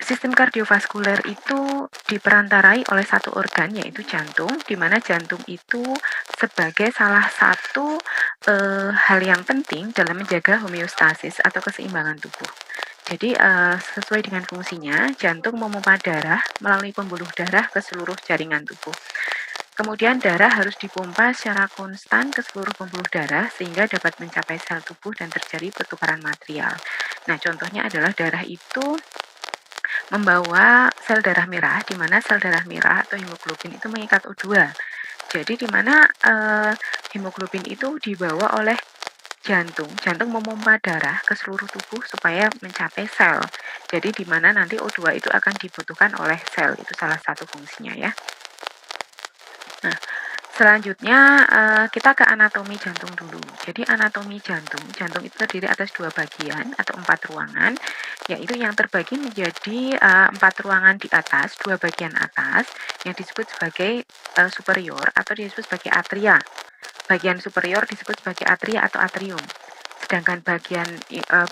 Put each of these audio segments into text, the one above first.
sistem kardiovaskuler itu diperantarai oleh satu organ yaitu jantung, di mana jantung itu sebagai salah satu hal yang penting dalam menjaga homeostasis atau keseimbangan tubuh. Jadi sesuai dengan fungsinya, jantung memompa darah melalui pembuluh darah ke seluruh jaringan tubuh. Kemudian darah harus dipompa secara konstan ke seluruh pembuluh darah sehingga dapat mencapai sel tubuh dan terjadi pertukaran material. Nah, contohnya adalah darah itu membawa sel darah merah, di mana sel darah merah atau hemoglobin itu mengikat O2. Jadi di mana hemoglobin itu dibawa oleh jantung. Jantung memompa darah ke seluruh tubuh supaya mencapai sel. Jadi di mana nanti O2 itu akan dibutuhkan oleh sel. Itu salah satu fungsinya ya. Nah, selanjutnya kita ke anatomi jantung dulu. Jadi anatomi jantung itu terdiri atas 2 bagian atau 4 ruangan, yaitu yang terbagi menjadi 4 ruangan di atas, 2 bagian atas yang disebut sebagai superior atau disebut sebagai atria. Bagian superior disebut sebagai atria atau atrium. Sedangkan bagian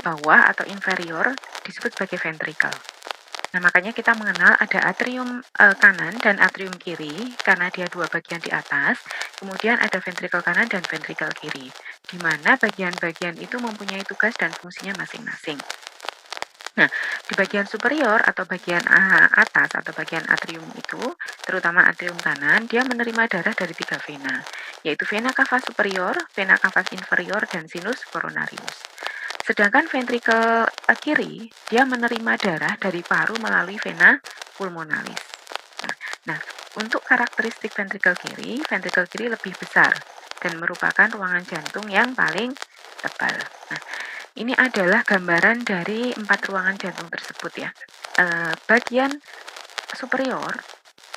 bawah atau inferior disebut sebagai ventricle. Nah, makanya kita mengenal ada atrium kanan dan atrium kiri karena dia 2 bagian di atas. Kemudian ada ventricle kanan dan ventricle kiri, di mana bagian-bagian itu mempunyai tugas dan fungsinya masing-masing. Nah, di bagian superior atau bagian atas atau bagian atrium itu, terutama atrium kanan, dia menerima darah dari 3 vena, yaitu vena cava superior, vena cava inferior, dan sinus coronarius. Sedangkan ventricle kiri, dia menerima darah dari paru melalui vena pulmonalis. Nah, untuk karakteristik ventricle kiri lebih besar dan merupakan ruangan jantung yang paling tebal. Nah, ini adalah gambaran dari 4 ruangan jantung tersebut ya. Bagian superior,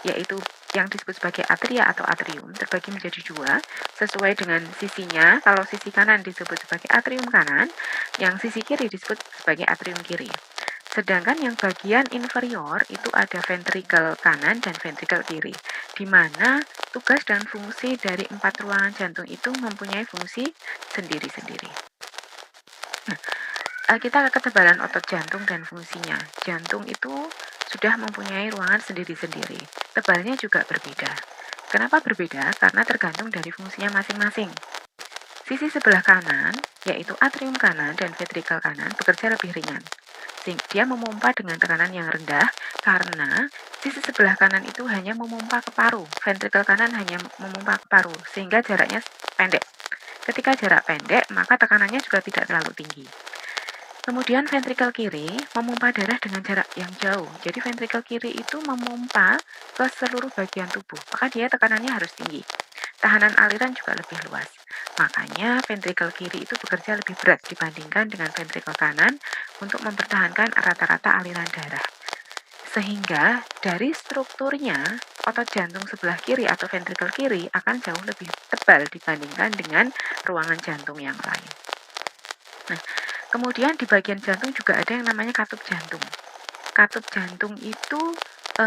yaitu yang disebut sebagai atria atau atrium, terbagi menjadi 2 sesuai dengan sisinya. Kalau sisi kanan disebut sebagai atrium kanan, yang sisi kiri disebut sebagai atrium kiri. Sedangkan yang bagian inferior itu ada ventricle kanan dan ventricle kiri, di mana tugas dan fungsi dari 4 ruangan jantung itu mempunyai fungsi sendiri-sendiri. Nah, kita ke ketebalan otot jantung dan fungsinya. Jantung itu sudah mempunyai ruangan sendiri-sendiri. Tebalnya juga berbeda. Kenapa berbeda? Karena tergantung dari fungsinya masing-masing. Sisi sebelah kanan, yaitu atrium kanan dan ventricle kanan, bekerja lebih ringan. Dia memompa dengan tekanan yang rendah karena sisi sebelah kanan itu hanya memompa ke paru. Ventricle kanan hanya memompa ke paru, sehingga jaraknya pendek. Ketika jarak pendek, maka tekanannya juga tidak terlalu tinggi. Kemudian ventricle kiri memompa darah dengan jarak yang jauh. Jadi ventricle kiri itu memompa ke seluruh bagian tubuh, maka dia tekanannya harus tinggi. Tahanan aliran juga lebih luas. Makanya ventricle kiri itu bekerja lebih berat dibandingkan dengan ventricle kanan untuk mempertahankan rata-rata aliran darah. Sehingga dari strukturnya, otot jantung sebelah kiri atau ventricle kiri akan jauh lebih tebal dibandingkan dengan ruangan jantung yang lain. Nah, kemudian di bagian jantung juga ada yang namanya katup jantung. Katup jantung itu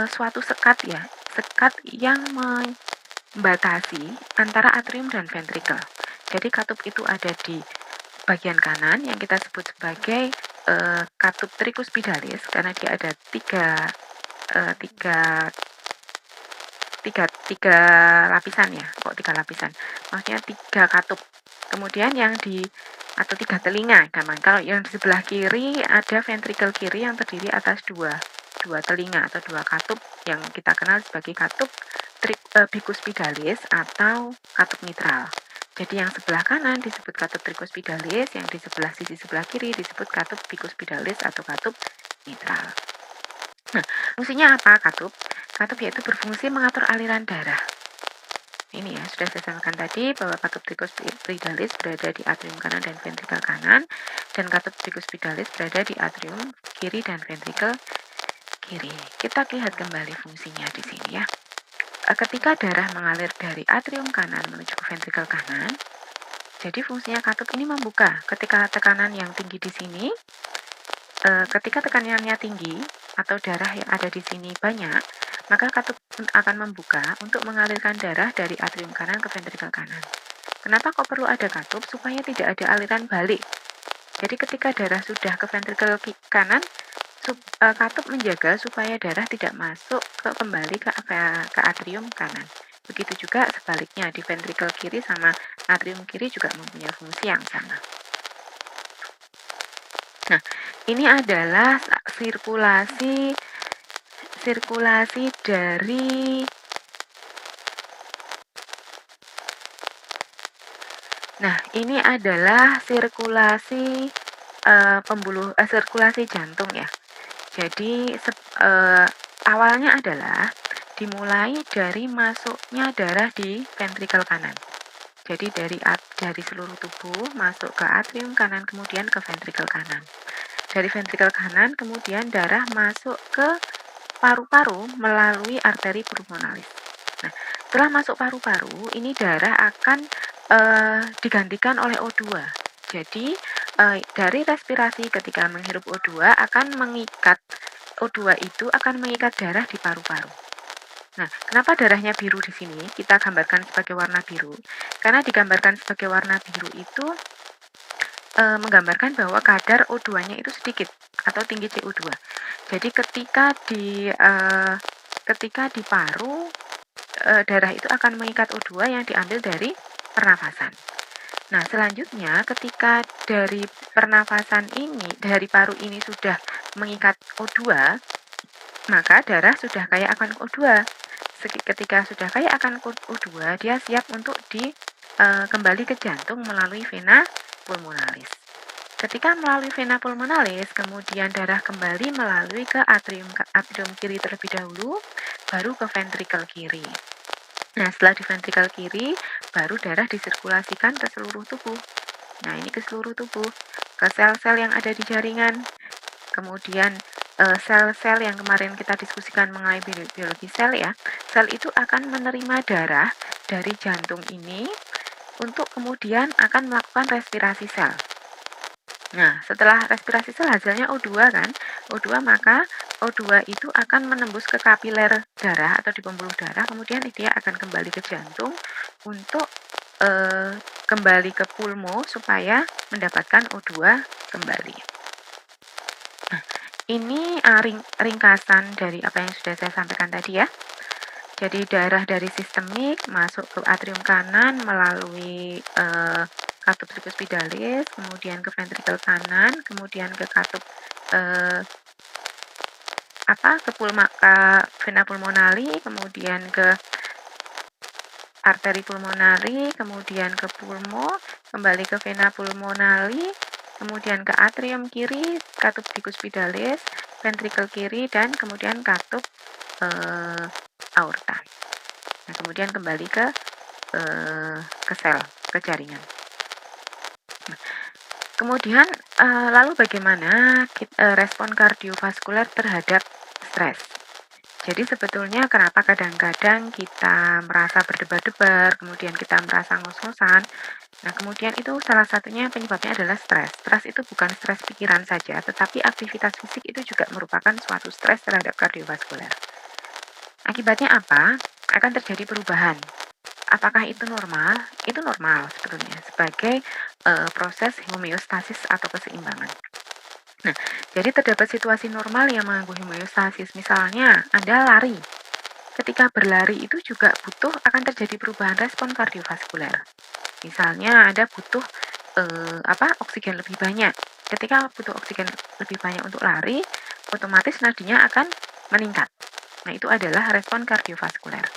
suatu sekat ya, sekat yang membatasi antara atrium dan ventricle. Jadi katup itu ada di bagian kanan yang kita sebut sebagai katup tricuspidalis karena dia ada tiga lapisan ya, kok 3 lapisan? Maksudnya 3 katup. Kemudian yang di atau 3 telinga, gampang. Kalau yang di sebelah kiri ada ventricle kiri yang terdiri atas dua telinga atau 2 katup yang kita kenal sebagai katup bicuspidalis atau katup mitral. Jadi yang sebelah kanan disebut katup tricuspidalis, yang di sebelah sisi sebelah kiri disebut katup bicuspidalis atau katup mitral. Nah, fungsinya apa katup? Katup yaitu berfungsi mengatur aliran darah. Ini ya, sudah saya sampaikan tadi bahwa katup tricuspidalis berada di atrium kanan dan ventricle kanan, dan katup bicuspidalis berada di atrium kiri dan ventricle kiri. Kita lihat kembali fungsinya di sini ya. Ketika darah mengalir dari atrium kanan menuju ke ventricle kanan, jadi fungsinya katup ini membuka. Ketika tekanan yang tinggi di sini, ketika tekanannya tinggi atau darah yang ada di sini banyak, maka katup akan membuka untuk mengalirkan darah dari atrium kanan ke ventricle kanan. Kenapa kok perlu ada katup? Supaya tidak ada aliran balik. Jadi ketika darah sudah ke ventricle kanan, katup menjaga supaya darah tidak masuk kembali ke atrium kanan. Begitu juga sebaliknya di ventrikel kiri sama atrium kiri juga mempunyai fungsi yang sama. Nah, ini adalah sirkulasi dari ini adalah sirkulasi jantung ya. Jadi awalnya adalah dimulai dari masuknya darah di ventrikel kanan. Jadi dari seluruh tubuh masuk ke atrium kanan kemudian ke ventrikel kanan. Dari ventrikel kanan kemudian darah masuk ke paru-paru melalui arteri pulmonalis. Nah, setelah masuk paru-paru, ini darah akan digantikan oleh O2. Jadi dari respirasi ketika menghirup O2 akan mengikat O2 itu akan mengikat darah di paru-paru. Nah, kenapa darahnya biru di sini? Kita gambarkan sebagai warna biru. Karena digambarkan sebagai warna biru itu menggambarkan bahwa kadar O2-nya itu sedikit atau tinggi CO2. Jadi ketika di paru darah itu akan mengikat O2 yang diambil dari pernafasan. Nah, selanjutnya ketika dari pernafasan ini, dari paru ini sudah mengikat O2, maka darah sudah kaya akan O2. Ketika sudah kaya akan O2, dia siap untuk kembali ke jantung melalui vena pulmonalis. Ketika melalui vena pulmonalis, kemudian darah kembali melalui ke atrium kiri terlebih dahulu, baru ke ventrikel kiri. Nah, setelah di ventrikel kiri, baru darah disirkulasikan ke seluruh tubuh. Nah, ini ke seluruh tubuh, ke sel-sel yang ada di jaringan. Kemudian sel-sel yang kemarin kita diskusikan mengenai biologi sel ya, sel itu akan menerima darah dari jantung ini untuk kemudian akan melakukan respirasi sel. Nah, setelah respirasi sel hasilnya O2 kan, O2 maka O2 itu akan menembus ke kapiler darah atau di pembuluh darah, kemudian dia akan kembali ke jantung untuk kembali ke pulmo supaya mendapatkan O2 kembali. Nah, ini ringkasan dari apa yang sudah saya sampaikan tadi ya. Jadi darah dari sistemik masuk ke atrium kanan melalui katup tricuspidalis, kemudian ke ventrikel kanan, kemudian ke katup ke vena pulmonali, kemudian ke arteri pulmonali, kemudian ke pulmo, kembali ke vena pulmonali, kemudian ke atrium kiri, katup tricuspidalis, ventrikel kiri, dan kemudian katup aorta. Nah, kemudian kembali ke sel, ke jaringan. Nah, kemudian lalu bagaimana respon kardiovaskuler terhadap stres? Jadi sebetulnya kenapa kadang-kadang kita merasa berdebar-debar, kemudian kita merasa ngos-ngosan. Nah, kemudian itu salah satunya penyebabnya adalah stres. Stres itu bukan stres pikiran saja, tetapi aktivitas fisik itu juga merupakan suatu stres terhadap kardiovaskuler. Akibatnya apa? Akan terjadi perubahan. Apakah itu normal? Itu normal sebetulnya sebagai proses homeostasis atau keseimbangan. Nah, jadi terdapat situasi normal yang mengganggu homeostasis. Misalnya, Anda lari. Ketika berlari itu juga akan terjadi perubahan respon kardiovaskuler. Misalnya, Anda butuh oksigen lebih banyak. Ketika butuh oksigen lebih banyak untuk lari, otomatis nadinya akan meningkat. Nah, itu adalah respon kardiovaskuler.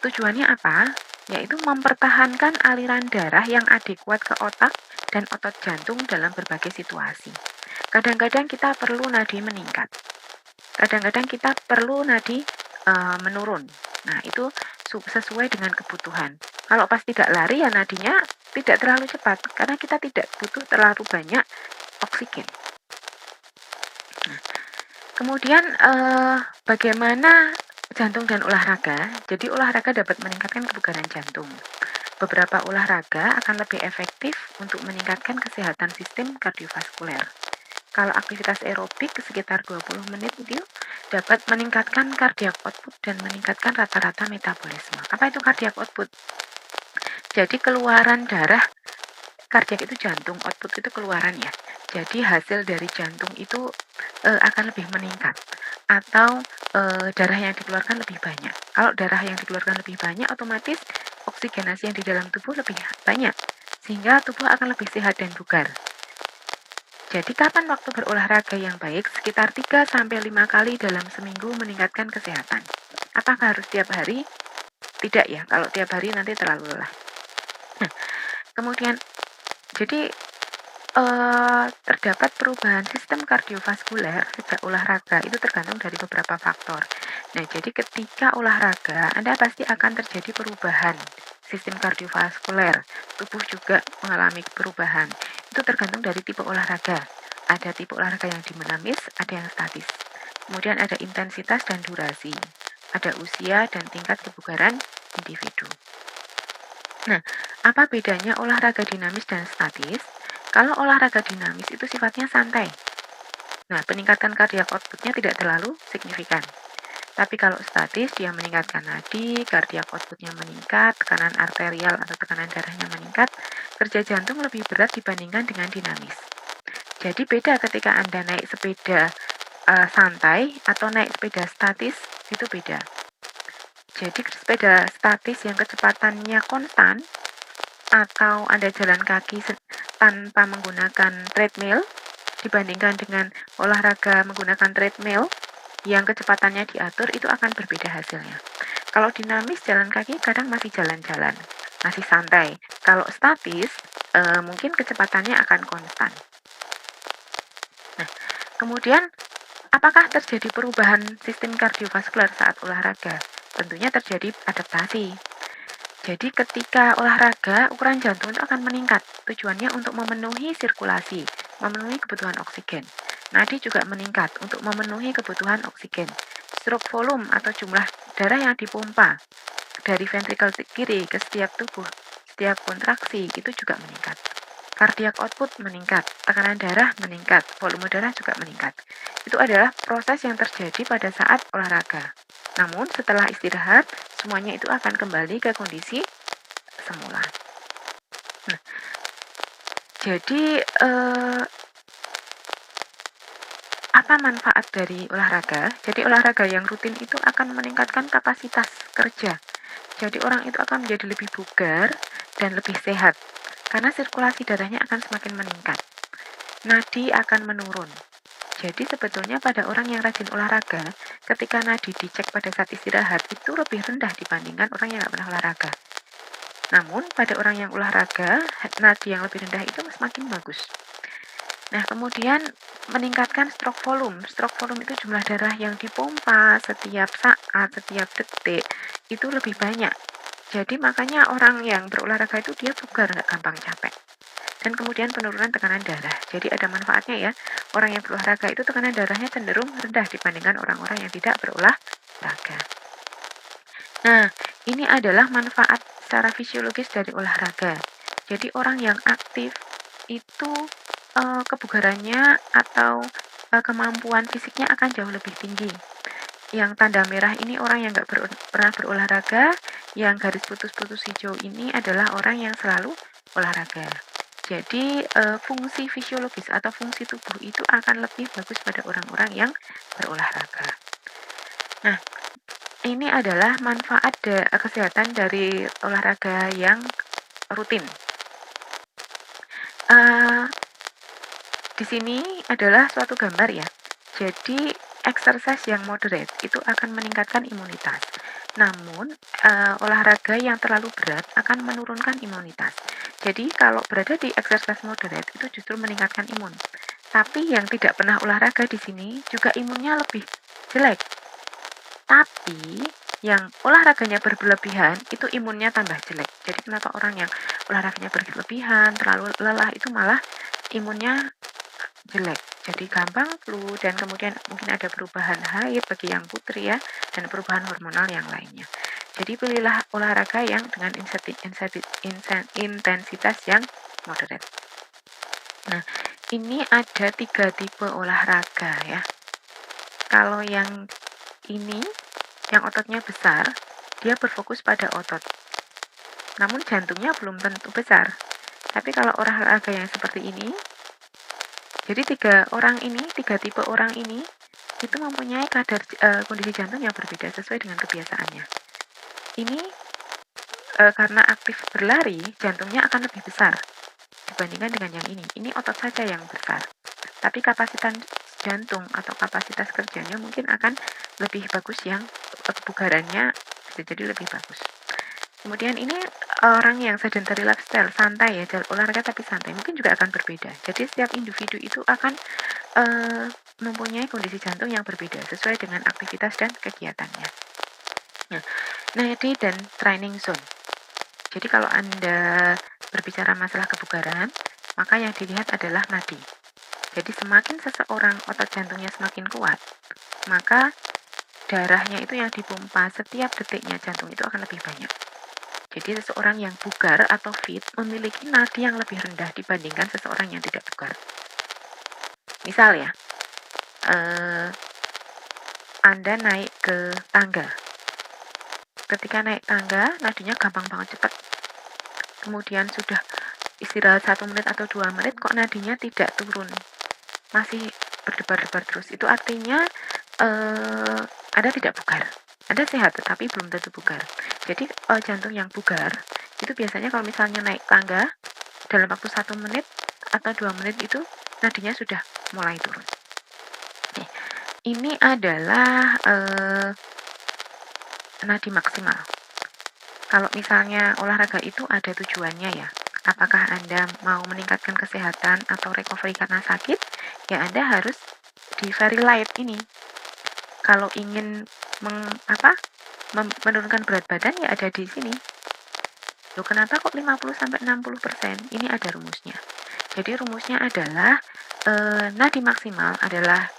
Tujuannya apa? Yaitu mempertahankan aliran darah yang adekuat ke otak dan otot jantung dalam berbagai situasi. Kadang-kadang kita perlu nadi meningkat. Kadang-kadang kita perlu nadi menurun. Nah, itu sesuai dengan kebutuhan. Kalau pas tidak lari ya nadinya tidak terlalu cepat karena kita tidak butuh terlalu banyak oksigen. Nah, kemudian bagaimana jantung dan olahraga? Jadi olahraga dapat meningkatkan kebugaran jantung. Beberapa olahraga akan lebih efektif untuk meningkatkan kesehatan sistem kardiovaskuler. Kalau aktivitas aerobik sekitar 20 menit itu dapat meningkatkan cardiac output dan meningkatkan rata-rata metabolisme. Apa itu cardiac output? Jadi keluaran darah, cardiac itu jantung, output itu keluaran ya. Jadi hasil dari jantung itu akan lebih meningkat atau, darah yang dikeluarkan lebih banyak. Kalau darah yang dikeluarkan lebih banyak, otomatis oksigenasi yang di dalam tubuh lebih banyak, sehingga tubuh akan lebih sehat dan bugar. Jadi kapan waktu berolahraga yang baik? Sekitar 3 sampai 5 kali dalam seminggu meningkatkan kesehatan. Apakah harus tiap hari? Tidak ya, kalau tiap hari nanti terlalu lelah. Nah, kemudian jadi terdapat perubahan sistem kardiovaskuler sejak olahraga itu tergantung dari beberapa faktor. Nah, jadi ketika olahraga, Anda pasti akan terjadi perubahan sistem kardiovaskuler. Tubuh juga mengalami perubahan. Itu tergantung dari tipe olahraga. Ada tipe olahraga yang dinamis, ada yang statis. Kemudian ada intensitas dan durasi. Ada usia dan tingkat kebugaran individu. Nah, apa bedanya olahraga dinamis dan statis? Kalau olahraga dinamis itu sifatnya santai. Nah, peningkatan kardiak outputnya tidak terlalu signifikan. Tapi kalau statis, dia meningkatkan nadi, kardiak outputnya meningkat, tekanan arterial atau tekanan darahnya meningkat, kerja jantung lebih berat dibandingkan dengan dinamis. Jadi beda ketika Anda naik sepeda santai atau naik sepeda statis, itu beda. Jadi sepeda statis yang kecepatannya konstan, atau Anda jalan kaki tanpa menggunakan treadmill dibandingkan dengan olahraga menggunakan treadmill yang kecepatannya diatur, itu akan berbeda hasilnya. Kalau dinamis jalan kaki kadang masih jalan-jalan, masih santai. Kalau statis mungkin kecepatannya akan konstan. Nah, kemudian apakah terjadi perubahan sistem kardiovaskuler saat olahraga? Tentunya terjadi adaptasi. Jadi ketika olahraga, ukuran jantung itu akan meningkat. Tujuannya untuk memenuhi sirkulasi, memenuhi kebutuhan oksigen. Nadi juga meningkat untuk memenuhi kebutuhan oksigen. Stroke volume atau jumlah darah yang dipompa dari ventrikel kiri ke setiap tubuh, setiap kontraksi itu juga meningkat. Cardiac output meningkat, tekanan darah meningkat, volume darah juga meningkat. Itu adalah proses yang terjadi pada saat olahraga. Namun setelah istirahat, semuanya itu akan kembali ke kondisi semula. Nah, jadi apa manfaat dari olahraga? Jadi olahraga yang rutin itu akan meningkatkan kapasitas kerja. Jadi orang itu akan menjadi lebih bugar dan lebih sehat karena sirkulasi darahnya akan semakin meningkat. Nadi akan menurun. Jadi sebetulnya pada orang yang rajin olahraga, ketika nadi dicek pada saat istirahat itu lebih rendah dibandingkan orang yang nggak pernah olahraga. Namun pada orang yang olahraga, nadi yang lebih rendah itu semakin bagus. Nah, kemudian meningkatkan stroke volume. Stroke volume itu jumlah darah yang dipompa setiap saat, setiap detik, itu lebih banyak. Jadi makanya orang yang berolahraga itu dia bugar, nggak gampang capek. Dan kemudian penurunan tekanan darah. Jadi ada manfaatnya ya. Orang yang berolahraga itu tekanan darahnya cenderung rendah dibandingkan orang-orang yang tidak berolahraga. Nah, ini adalah manfaat secara fisiologis dari olahraga. Jadi orang yang aktif itu kebugarannya atau kemampuan fisiknya akan jauh lebih tinggi. Yang tanda merah ini orang yang nggak pernah berolahraga, yang garis putus-putus hijau ini adalah orang yang selalu olahraga. Jadi fungsi fisiologis atau fungsi tubuh itu akan lebih bagus pada orang-orang yang berolahraga. Nah, ini adalah manfaat kesehatan dari olahraga yang rutin. Di sini adalah suatu gambar ya. Jadi exercise yang moderate itu akan meningkatkan imunitas. Namun olahraga yang terlalu berat akan menurunkan imunitas. Jadi kalau berada di exercise moderate itu justru meningkatkan imun. Tapi yang tidak pernah olahraga di sini juga imunnya lebih jelek. Tapi yang olahraganya berlebihan itu imunnya tambah jelek. Jadi kenapa orang yang olahraganya berlebihan, terlalu lelah itu malah imunnya jelek. Jadi gampang flu dan kemudian mungkin ada perubahan haid bagi yang putri ya, dan perubahan hormonal yang lainnya. Jadi pilihlah olahraga yang dengan intensitas yang moderate. Nah, ini ada 3 tipe olahraga ya. Kalau yang ini, yang ototnya besar, dia berfokus pada otot. Namun jantungnya belum tentu besar. Tapi kalau olahraga yang seperti ini, Jadi tiga tipe orang ini itu mempunyai kondisi jantung yang berbeda sesuai dengan kebiasaannya. Ini karena aktif berlari, jantungnya akan lebih besar dibandingkan dengan yang ini. Ini otot saja yang besar, tapi kapasitas jantung atau kapasitas kerjanya mungkin akan lebih bagus, yang kebugarannya bisa jadi lebih bagus. Kemudian ini orang yang sedentary lifestyle, santai ya, olahraga tapi santai, mungkin juga akan berbeda. Jadi setiap individu itu akan mempunyai kondisi jantung yang berbeda sesuai dengan aktivitas dan kegiatannya. Nah, nadi dan training zone. Jadi kalau Anda berbicara masalah kebugaran, maka yang dilihat adalah nadi. Jadi semakin seseorang otot jantungnya semakin kuat, maka darahnya itu yang dipompa setiap detiknya jantung itu akan lebih banyak. Jadi seseorang yang bugar atau fit memiliki nadi yang lebih rendah dibandingkan seseorang yang tidak bugar. Misal ya, Anda naik ke tangga. Ketika naik tangga, nadinya gampang banget cepat. Kemudian sudah istirahat 1 menit atau 2 menit, kok nadinya tidak turun, masih berdebar-debar terus. Itu artinya Anda tidak bugar. Anda sehat tetapi belum tentu bugar. Jadi jantung yang bugar itu biasanya kalau misalnya naik tangga dalam waktu 1 menit atau 2 menit itu nadinya sudah mulai turun. Nih, ini adalah nadi maksimal. Kalau misalnya olahraga itu ada tujuannya ya. Apakah Anda mau meningkatkan kesehatan atau recovery karena sakit? Ya Anda harus di very light ini. Kalau ingin menurunkan berat badan ya ada di sini. Loh, kenapa kok 50-60%? Ini ada rumusnya. Jadi rumusnya adalah nadi maksimal adalah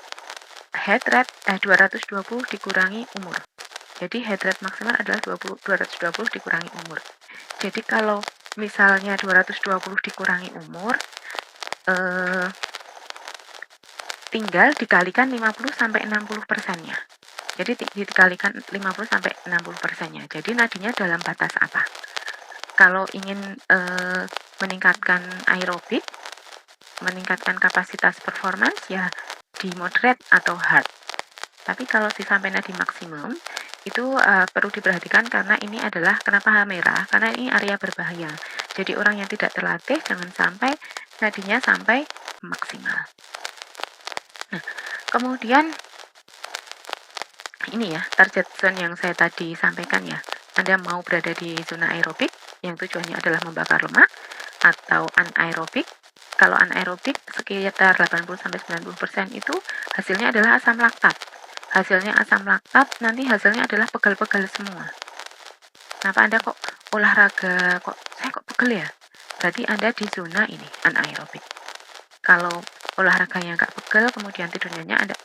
heart rate 220 dikurangi umur. Jadi heart rate maksimal adalah 220 dikurangi umur. Jadi kalau misalnya 220 dikurangi umur, tinggal dikalikan 50-60%-nya. Jadi dikalikan 50-60%-nya. Jadi nadinya dalam batas apa? Kalau ingin meningkatkan aerobik, meningkatkan kapasitas performance, ya di moderate atau hard. Tapi kalau sampai nadi maksimum, itu perlu diperhatikan karena ini adalah kenapa merah, karena ini area berbahaya. Jadi orang yang tidak terlatih jangan sampai nadinya sampai maksimal. Nah, kemudian ini ya target zone yang saya tadi sampaikan ya. Anda mau berada di zona aerobik yang tujuannya adalah membakar lemak atau anaerobik. Kalau anaerobik sekitar 80-90% itu hasilnya adalah asam laktat. Hasilnya asam laktat nanti hasilnya adalah pegel-pegel semua. Kenapa Anda kok olahraga saya kok pegel ya? Berarti Anda di zona ini anaerobik. Kalau olahraganya nggak pegel, kemudian tidurnya Anda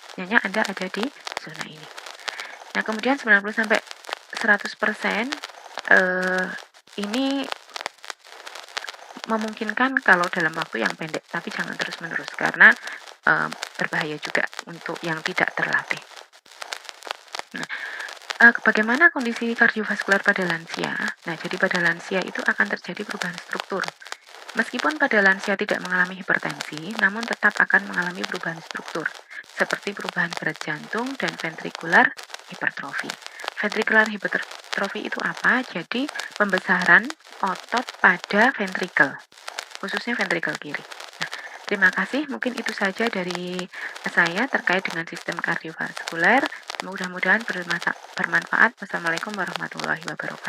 ada di zona ini. Nah, kemudian 90-100% ini memungkinkan kalau dalam waktu yang pendek, tapi jangan terus-menerus karena berbahaya juga untuk yang tidak terlatih. Nah, bagaimana kondisi kardiovaskular pada lansia? Nah, jadi pada lansia itu akan terjadi perubahan struktur. Meskipun pada lansia tidak mengalami hipertensi, namun tetap akan mengalami perubahan struktur, seperti perubahan berat jantung dan ventrikular hipertrofi. Ventrikular hipertrofi itu apa? Jadi pembesaran otot pada ventrikel, khususnya ventrikel kiri. Nah, terima kasih, mungkin itu saja dari saya terkait dengan sistem kardiovaskuler. Mudah-mudahan bermanfaat. Wassalamualaikum warahmatullahi wabarakatuh.